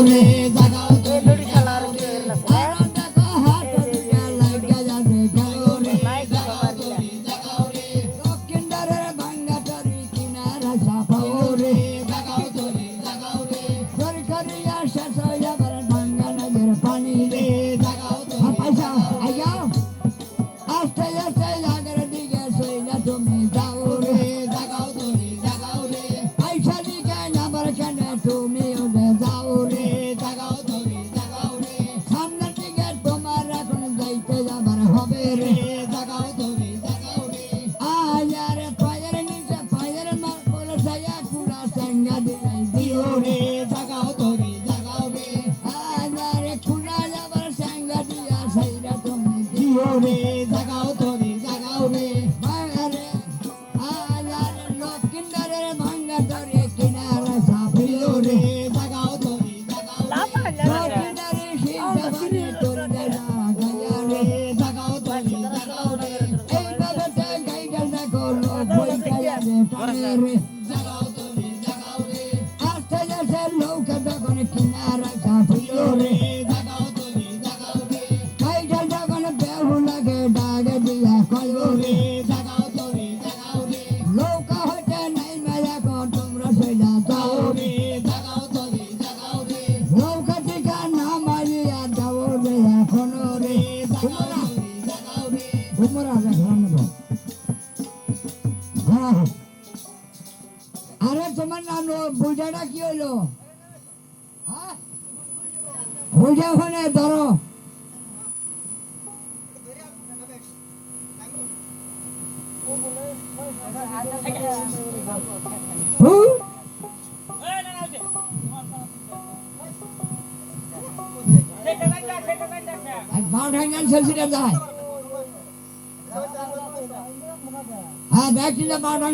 রে জাগাও এই লড়ি খেলা আর কি এর লাগবে আর দেখো হাত দিয়া লাগা যাবে জাগাও রে লাইক সবার দিয়া জাগাও রে দক্ষিণদারের ভাঙ্গা তরি কিনারা সাপাও রে জাগাও রে সরকারিয়া শেষ হয়ে যাবার ভাঙ্গা নদীর পানি রে জাগাও পয়সা আইয়া আস্তে আস্তে জাগের দিকে সইলা তুমি যাও রে জাগাও রে পয়সা দিকে যাবার কেন তুমি উঠে যাও রে জাগাও রে সামনের দিকে তোমার এখন যাইতে যাবার হবে রে জাগাও রে আয়ার পায়ের নিচে পায়ের মার বলে যাইয়া কুড়া সঙ্গা দিও রে জাগাও রে আয়ার কুড়া যাবার সঙ্গা দিয়া সেইরা তুমি দিও রে জাগাও রে মায়ারে আয়ার লক্ষিন্দারের ভাঙ্গা ধরে কিনারা সাপিও রে জাগাও লাফা লাগা লক্ষিন্দারে শিববানি তোর দেলা গায়া রে জাগাও রে এই বাবাতে গাইডা দেখো লোক বইটা যাবে টানে রে জাগাও রে আস্তে আস্তে নৌকা তখন কিনারা সাপিও রে জাগাও রে গাইডা যখন বেহু লাগে ডাকে দিয়া কয়ো রে জাগাও রে নৌকা হইতে নাই মায়া কর তোমরা সইলা যাও রে জাগাও রে নৌকা থেকে নামাইয়া যাও রে এখনো রে তোমরা দেখলাম না আরে তোমার নাম বুঝাটা কি হইলো বুঝা ওখানে ধরো বাউঠাঙ্গান সেলসিটা যায় হ্যাঁ দেখছি যে বাউঠাং